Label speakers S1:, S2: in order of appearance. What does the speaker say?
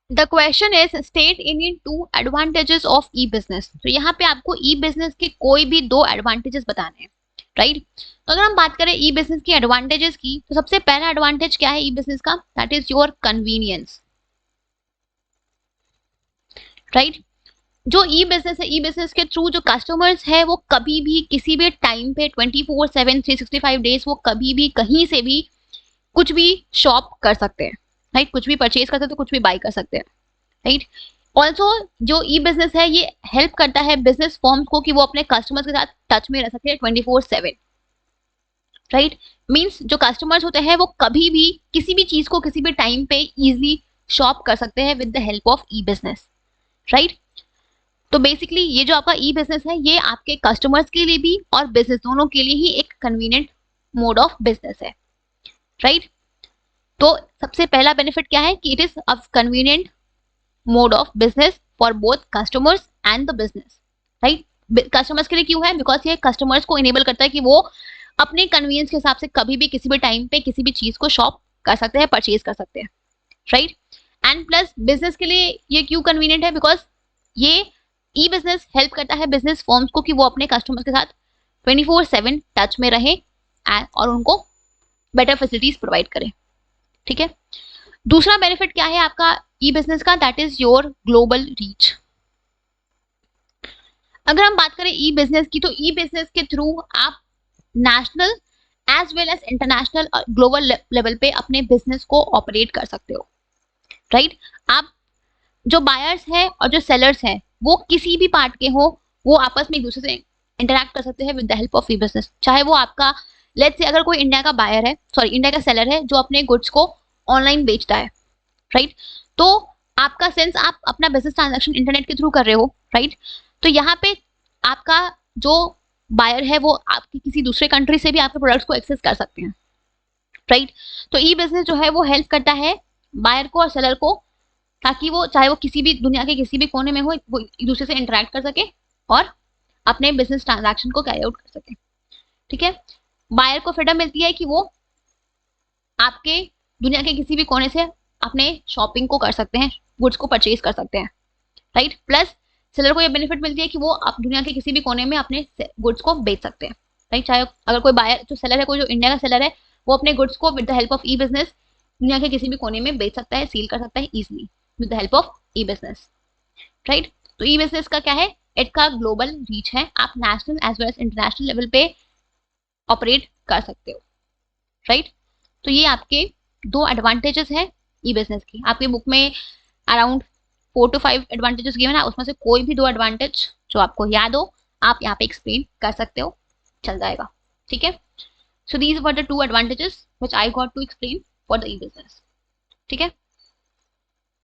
S1: The question is state in 2 advantages of E business. तो यहाँ पे आपको ई बिजनेस के कोई भी 2 एडवांटेजेस बताने हैं, राइट। तो अगर हम बात करें ई बिजनेस की एडवांटेजेस की, तो सबसे पहला एडवांटेज क्या है ई बिजनेस का, that is your convenience, right. जो ई बिजनेस है, ई बिजनेस के थ्रू जो कस्टमर्स है वो कभी भी किसी भी टाइम पे 24/7 365 डेज वो कभी भी कहीं से भी कुछ भी शॉप कर सकते हैं, राइट। कुछ भी परचेज कर सकते हैं, कुछ भी बाय कर सकते हैं, राइट। ऑल्सो जो ई बिजनेस है ये हेल्प करता है बिजनेस फॉर्म्स को कि वो अपने कस्टमर्स के साथ टच में रह सकते हैं 24/7, राइट। मीन्स जो कस्टमर्स होते हैं वो कभी भी किसी भी चीज को किसी भी टाइम पे इजीली शॉप कर सकते हैं with the help of E business, right. तो बेसिकली ये जो आपका ई बिजनेस है ये आपके कस्टमर्स के लिए भी और बिजनेस दोनों के लिए ही एक कन्वीनियंट मोड ऑफ बिजनेस है, राइट। तो सबसे पहला बेनिफिट क्या है कि it is a convenient mode of business for both customers and the business, right. Customers के लिए क्यों है, बिकॉज ये कस्टमर्स को इनेबल करता है कि वो अपने कन्वीनियंस के हिसाब से कभी भी किसी भी टाइम पे किसी भी चीज को शॉप कर सकते हैं, परचेज कर सकते हैं, राइट। एंड प्लस बिजनेस के लिए ये क्यों कन्वीनियंट है, बिकॉज ये ई बिजनेस हेल्प करता है बिजनेस फॉर्म्स को कि वो अपने कस्टमर्स के साथ 24/7 टच में रहे और उनको बेटर फैसिलिटीज प्रोवाइड करें, ठीक है। दूसरा बेनिफिट क्या है आपका ई बिजनेस का, that is your global reach. अगर हम बात करें ई बिजनेस की, तो ई बिजनेस के थ्रू आप national as well as international global level पे अपने बिजनेस को ऑपरेट कर सकते हो, राइट। आप जो बायर्स हैं और जो सेलर्स हैं वो किसी भी पार्ट के हो, वो आपस में एक दूसरे से इंटरैक्ट कर सकते हैं with the help of E business. चाहे वो आपका लेट्स से अगर कोई इंडिया का बायर है, सॉरी इंडिया का सेलर है जो अपने गुड्स को ऑनलाइन बेचता है, राइट। तो आपका सेंस आप अपना बिजनेस ट्रांजैक्शन इंटरनेट के थ्रू कर रहे हो, राइट। तो यहाँ पे आपका जो बायर है वो आपकी किसी दूसरे कंट्री से भी आपके प्रोडक्ट्स को एक्सेस कर सकते हैं, राइट। तो ई बिजनेस जो है वो हेल्प करता है बायर को और सेलर को, ताकि वो चाहे वो किसी भी दुनिया के किसी भी कोने में हो वो एक दूसरे से इंटरेक्ट कर सके और अपने बिजनेस ट्रांजैक्शन को कैरी आउट कर सके, ठीक है। बायर को फ्रीडम मिलती है कि वो आपके दुनिया के किसी भी कोने से अपने शॉपिंग को कर सकते हैं, गुड्स को परचेज कर सकते हैं, राइट। प्लस सेलर को ये बेनिफिट मिलती है कि वो आप दुनिया के किसी भी कोने में अपने गुड्स को बेच सकते हैं, राइट। चाहे अगर कोई बायर जो सेलर है, कोई जो इंडिया का सेलर है, वो अपने गुड्स को with the help of E business दुनिया के किसी भी कोने में बेच सकता है, सील कर सकता है easily with the help of E business, right. तो ई बिजनेस का क्या है, इसका ग्लोबल रीच है, आप national as well as international level पे ऑपरेट कर सकते हो, राइट। तो ये आपके 2 एडवांटेजेस है ई बिजनेस की। आपकी बुक में अराउंड 4 to 5 एडवांटेजेस गिवन है, उसमें से कोई भी 2 एडवांटेज जो आपको याद हो आप यहाँ पे एक्सप्लेन कर सकते हो, चल जाएगा, ठीक है। So these were the 2 advantages which I got to explain for the e business, ठीक है।